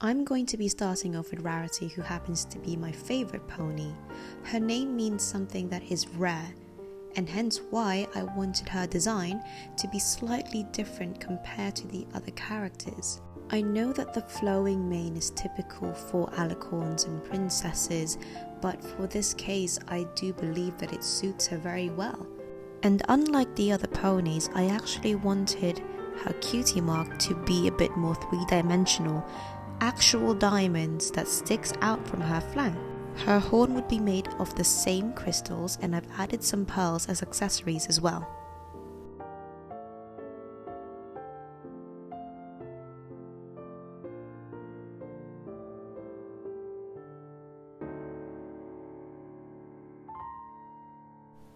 I'm going to be starting off with Rarity, who happens to be my favourite pony. Her name means something that is rare, and hence why I wanted her design to be slightly different compared to the other characters. I know that the flowing mane is typical for alicorns and princesses, but for this case I do believe that it suits her very well. And unlike the other ponies, I actually wanted her cutie mark to be a bit more three-dimensional, actual diamonds that sticks out from her flank. Her horn would be made of the same crystals, and I've added some pearls as accessories as well.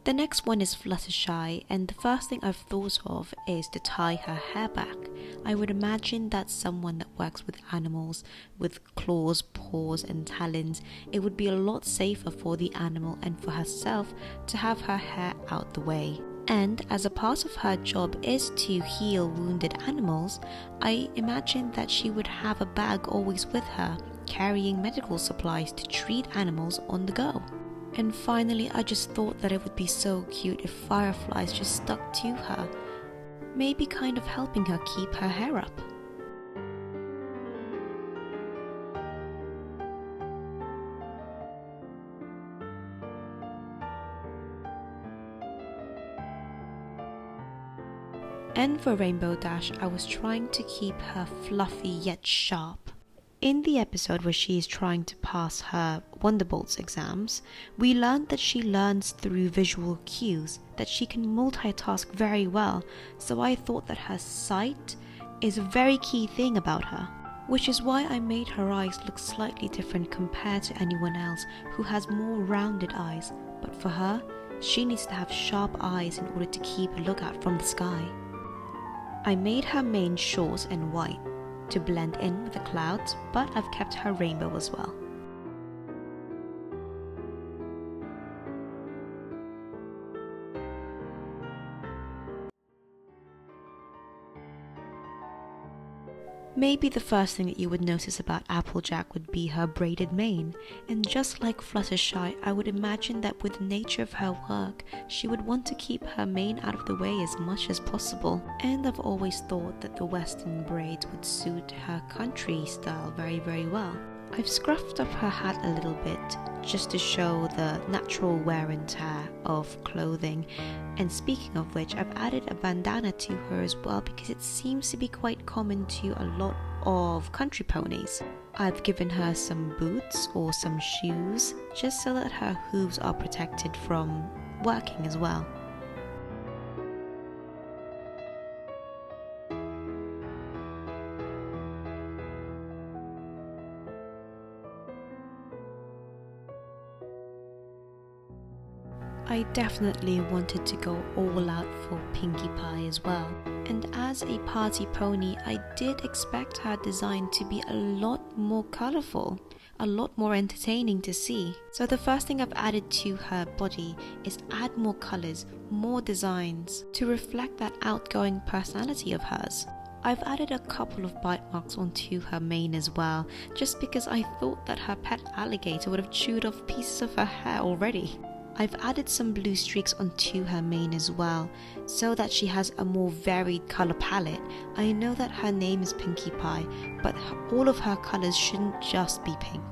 The next one is Fluttershy, and the first thing I've thought of is to tie her hair back. I would imagine that someone that works with animals, with claws, paws and talons, it would be a lot safer for the animal and for herself to have her hair out the way. And as a part of her job is to heal wounded animals, I imagine that she would have a bag always with her, carrying medical supplies to treat animals on the go. And finally, I just thought that it would be so cute if fireflies just stuck to her, maybe kind of helping her keep her hair up. And for Rainbow Dash, I was trying to keep her fluffy yet sharp. In the episode where she is trying to pass her Wonderbolts exams, we learned that she learns through visual cues, that she can multitask very well, so I thought that her sight is a very key thing about her, which is why I made her eyes look slightly different compared to anyone else who has more rounded eyes, but for her, she needs to have sharp eyes in order to keep a lookout from the sky. I made her mane short and white to blend in with the clouds, but I've kept her rainbow as well. Maybe the first thing that you would notice about Applejack would be her braided mane, and just like Fluttershy, I would imagine that with the nature of her work, she would want to keep her mane out of the way as much as possible. And I've always thought that the western braids would suit her country style very, very well. I've scruffed up her hat a little bit just to show the natural wear and tear of clothing, and speaking of which, I've added a bandana to her as well because it seems to be quite common to a lot of country ponies. I've given her some boots or some shoes just so that her hooves are protected from working as well. I definitely wanted to go all out for Pinkie Pie as well, and as a party pony I did expect her design to be a lot more colourful, a lot more entertaining to see. So the first thing I've added to her body is add more colours, more designs to reflect that outgoing personality of hers. I've added a couple of bite marks onto her mane as well, just because I thought that her pet alligator would have chewed off pieces of her hair already. I've added some blue streaks onto her mane as well, so that she has a more varied colour palette. I know that her name is Pinkie Pie, but all of her colours shouldn't just be pink.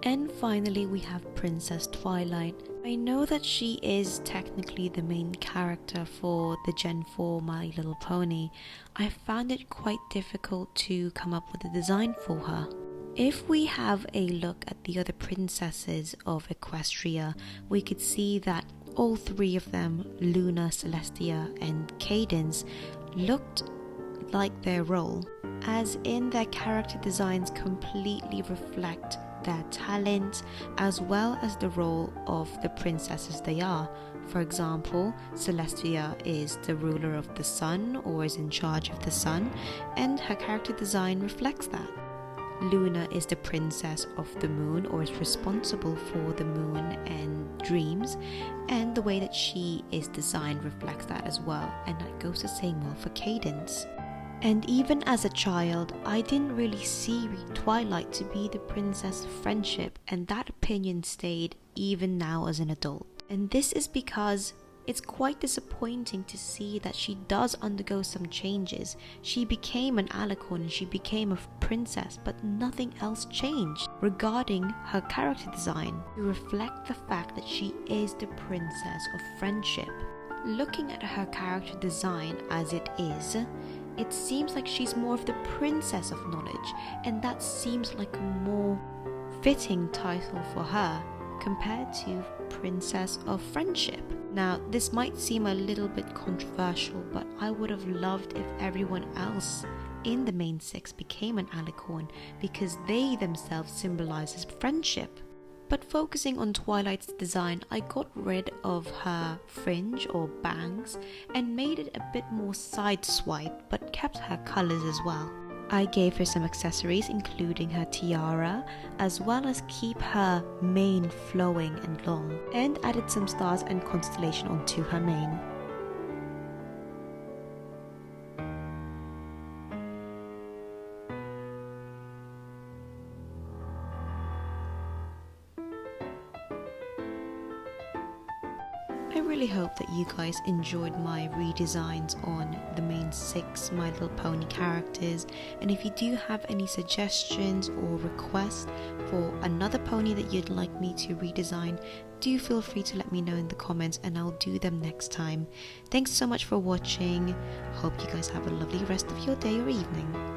And finally we have Princess Twilight. I know that she is technically the main character for the Gen 4 My Little Pony. I found it quite difficult to come up with a design for her. If we have a look at the other princesses of Equestria, we could see that all three of them, Luna, Celestia and Cadence, looked like their role, as in their character designs completely reflect their talent as well as the role of the princesses they are. For example, Celestia is the ruler of the sun or is in charge of the sun, and her character design reflects that. Luna is the princess of the moon, or is responsible for the moon and dreams, and the way that she is designed reflects that as well, and that goes the same well for Cadence. And even as a child, I didn't really see Twilight to be the princess of friendship, and that opinion stayed even now as an adult. And this is because it's quite disappointing to see that she does undergo some changes. She became an alicorn and she became a princess, but nothing else changed regarding her character design to reflect the fact that she is the princess of friendship. Looking at her character design as it is, it seems like she's more of the princess of knowledge, and that seems like a more fitting title for her compared to Princess of Friendship. Now, this might seem a little bit controversial, but I would have loved if everyone else in the main six became an alicorn, because they themselves symbolizes friendship. But focusing on Twilight's design, I got rid of her fringe or bangs and made it a bit more sideswipe, but kept her colors as well. I gave her some accessories including her tiara, as well as keep her mane flowing and long, and added some stars and constellation onto her mane. I really hope that you guys enjoyed my redesigns on the main 6 My Little Pony characters, and if you do have any suggestions or requests for another pony that you'd like me to redesign, do feel free to let me know in the comments and I'll do them next time. Thanks so much for watching. Hope you guys have a lovely rest of your day or evening.